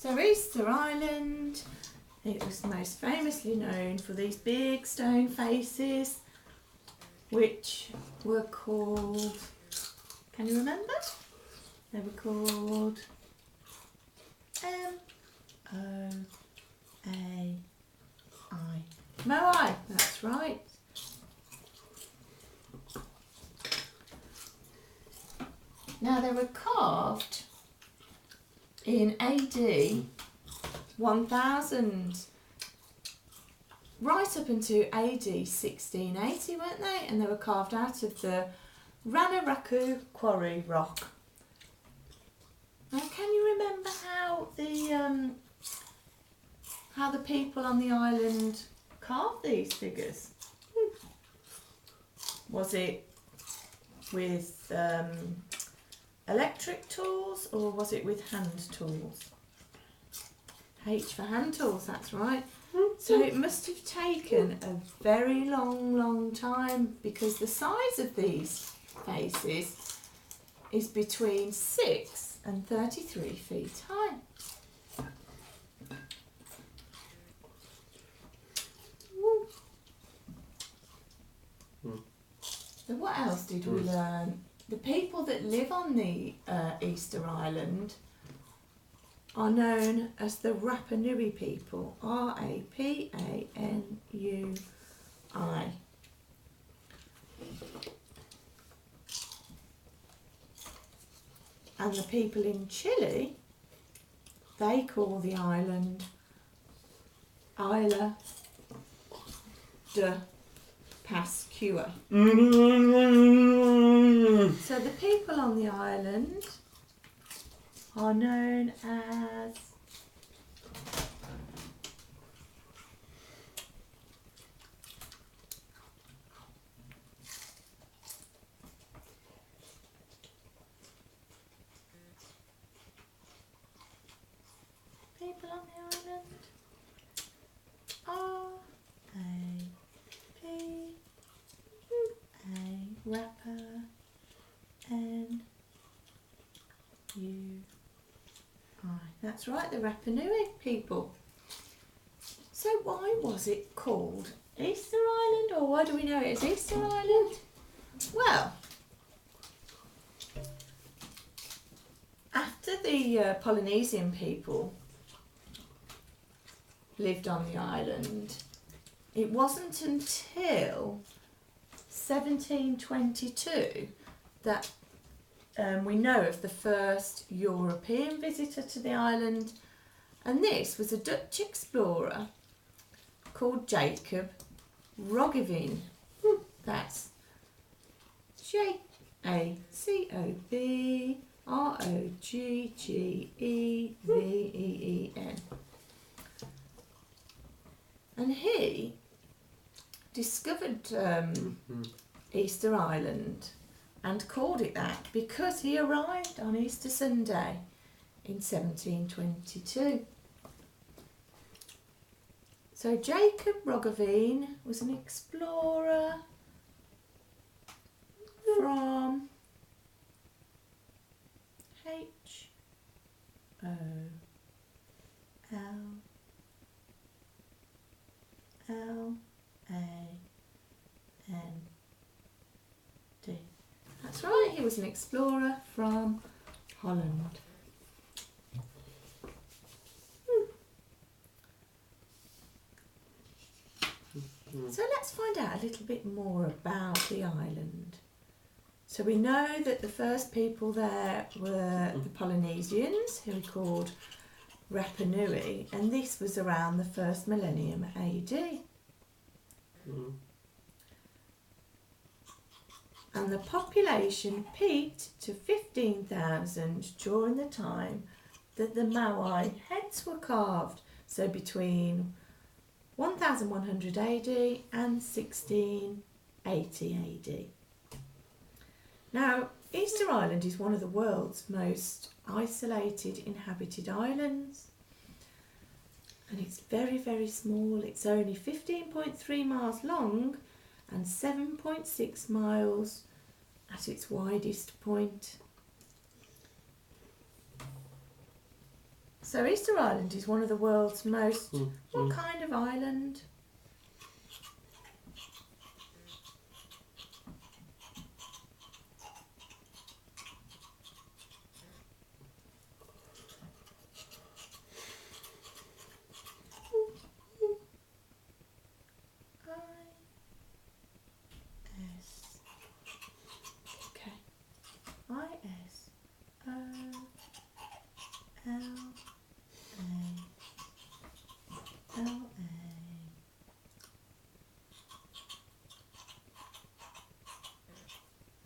So Easter Island, it was most famously known for these big stone faces, which were called, can you remember? They were called M-O-A-I. Moai, that's right. Now they were carved in AD 1000, right up into AD 1680, weren't they? And they were carved out of the Rano quarry rock. Now, can you remember how the people on the island carved these figures? Was it with electric tools, or was it with hand tools? H for hand tools, that's right. So it must have taken a very long time, because the size of these faces is between 6 and 33 feet high. So what else did we learn? The people that live on the Easter Island are known as the RAPA NUI people, R-A-P-A-N-U-I. And the people in Chile, they call the island Isla de Pascua. So the people on the island are known as RAPA NUI. That's right, the RAPA NUI people. So why was it called Easter Island, or why do we know it as Easter Island? Well, after the Polynesian people lived on the island, it wasn't until 1722 that we know of the first European visitor to the island, and this was a Dutch explorer called Jacob Roggeveen. That's Jacob-Roggeveen. And he discovered Easter Island and called it that because he arrived on Easter Sunday in 1722. So Jacob Roggeveen was an explorer from Holland. That's right, he was an explorer from Holland. So let's find out a little bit more about the island. So we know that the first people there were the Polynesians, who we called RAPA NUI, and this was around the first millennium AD. And the population peaked to 15,000 during the time that the Moai heads were carved, so between 1100 AD and 1680 AD. Now, Easter Island is one of the world's most isolated inhabited islands, and it's very, very small. It's only 15.3 miles long and 7.6 miles at its widest point. So Easter Island is one of the world's most... What kind of island?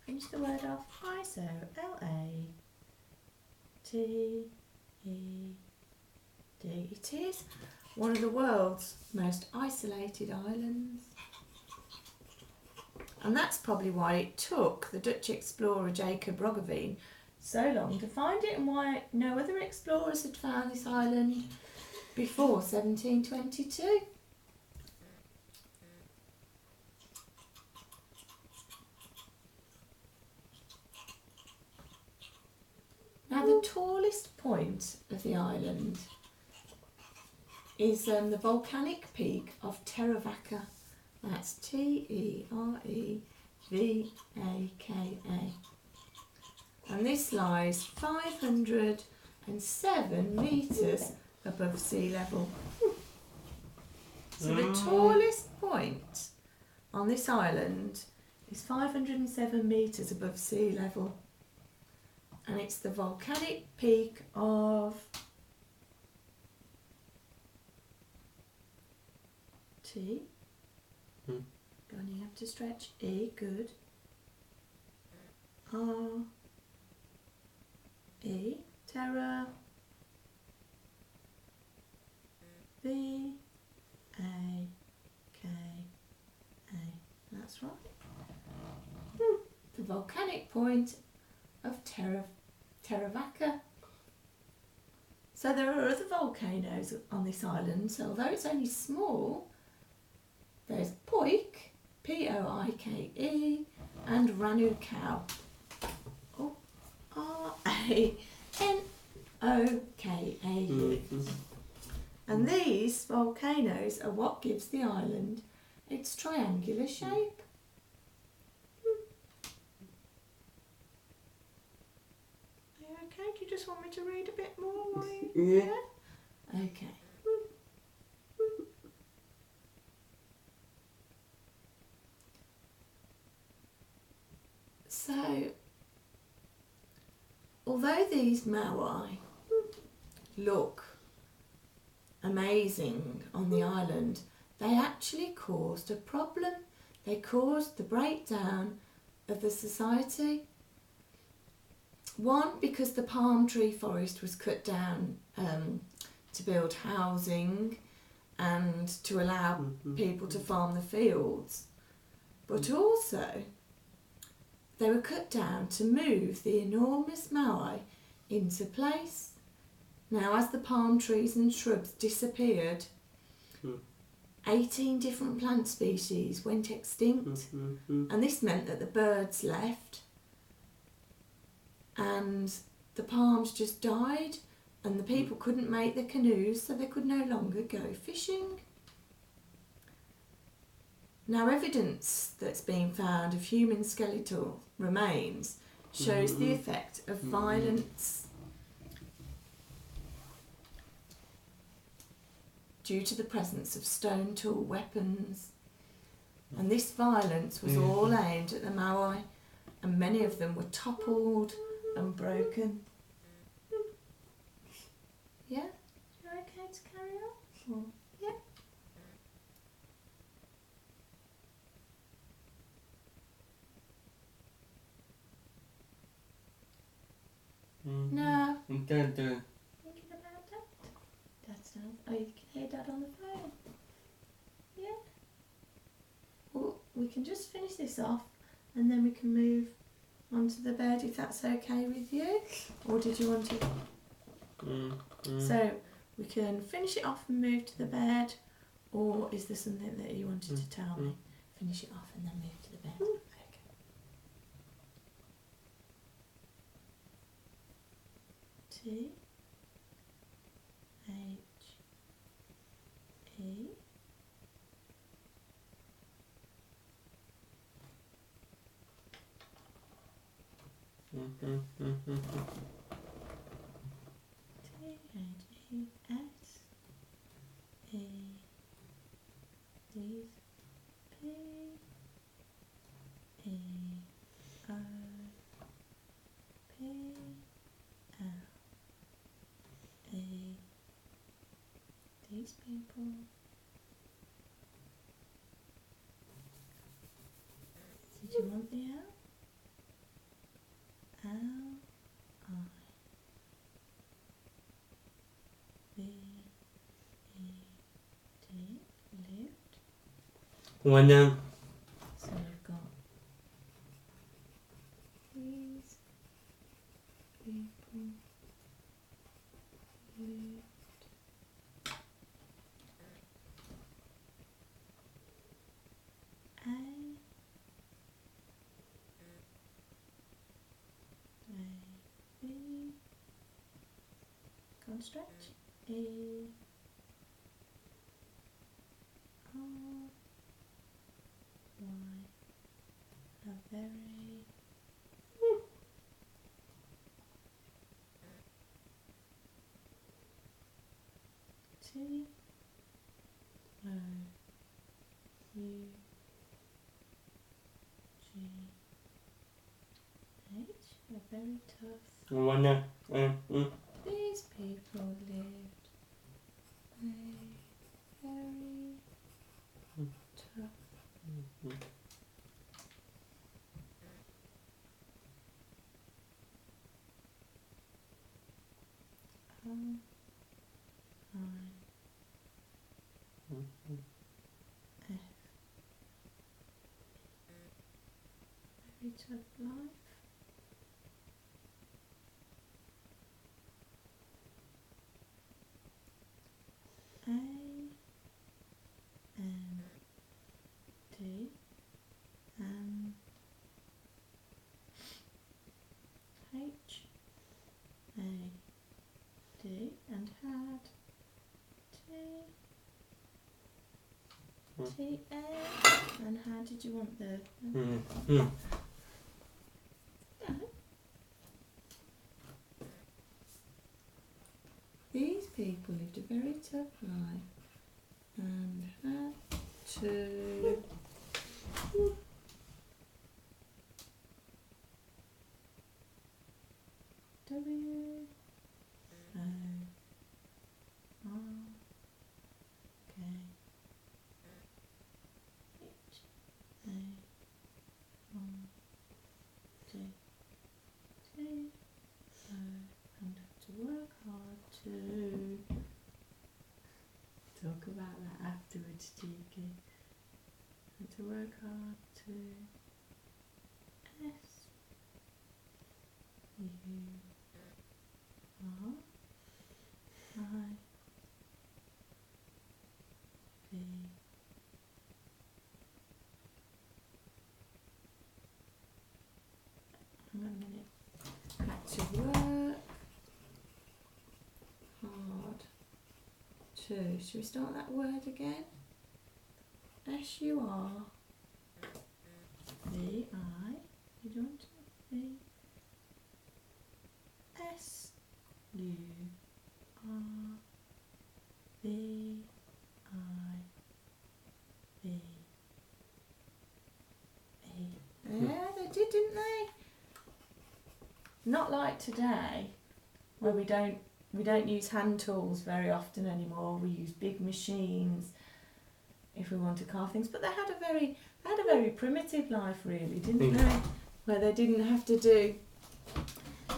Finish the word off. ISLADE. It is one of the world's most isolated islands. And that's probably why it took the Dutch explorer Jacob Roggeveen so long to find it, and why no other explorers had found this island before 1722. Now the tallest point of the island is the volcanic peak of TEREVAKA. That's TEREVAKA. And this lies 507 metres above sea level. So the tallest point on this island is 507 metres above sea level. And it's the volcanic peak of T. Go on, you have to stretch E, good. R, E, Terra, V, A, K, A. That's right. The volcanic point of TEREVAKA. So there are other volcanoes on this island, so although it's only small, there's Poike, Poike, and Rano Kau. Oh, RANOKAU. And these volcanoes are what gives the island its triangular shape. Okay, do you just want me to read a bit more? Yeah. Okay. So, although these Moai look amazing on the island, they actually caused a problem. They caused the breakdown of the society. One, because the palm tree forest was cut down to build housing and to allow people to farm the fields. But also, they were cut down to move the enormous Moai into place. Now, as the palm trees and shrubs disappeared, 18 different plant species went extinct, and this meant that the birds left and the palms just died, and the people couldn't make the canoes, so they could no longer go fishing. Now, evidence that's been found of human skeletal remains shows the effect of violence due to the presence of stone tool weapons. And this violence was all aimed at the Moai, and many of them were toppled and broken. Yeah? You're okay to carry on? Or, yeah? No. Thinking about Dad? Dad's down. Oh, you can hear Dad on the phone. Yeah? Well, we can just finish this off and then we can move onto the bed if that's okay with you. Or did you want to... So, we can finish it off and move to the bed, or is there something that you wanted to tell me? Finish it off and then move to the bed. Okay. T These people. Did you want the L? L-I-V-E-D, lived. One down. So we've got these people lived. Go on, stretch. E-R-Y. A very T-O-U-G-H. A very tough. One down. These people lived a very tough very tough life. A-N-D and H-A-D and had T-A and how did you want the no. These people lived a very tough life and had to work hard to talk about that afterwards, cheeky. And to work hard to S-U-R-I-V. Hang on a minute. Had to work hard to. Should we start that word again? S-U-R-V-I. You don't V. S-U-R-V-I-V. Yeah, they did, didn't they? Not like today, where we don't use hand tools very often anymore. We use big machines if we want to carve things. But they had a very primitive life, really, didn't they? Where they didn't have to do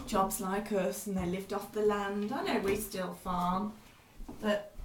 jobs like us, and they lived off the land. I know we still farm, but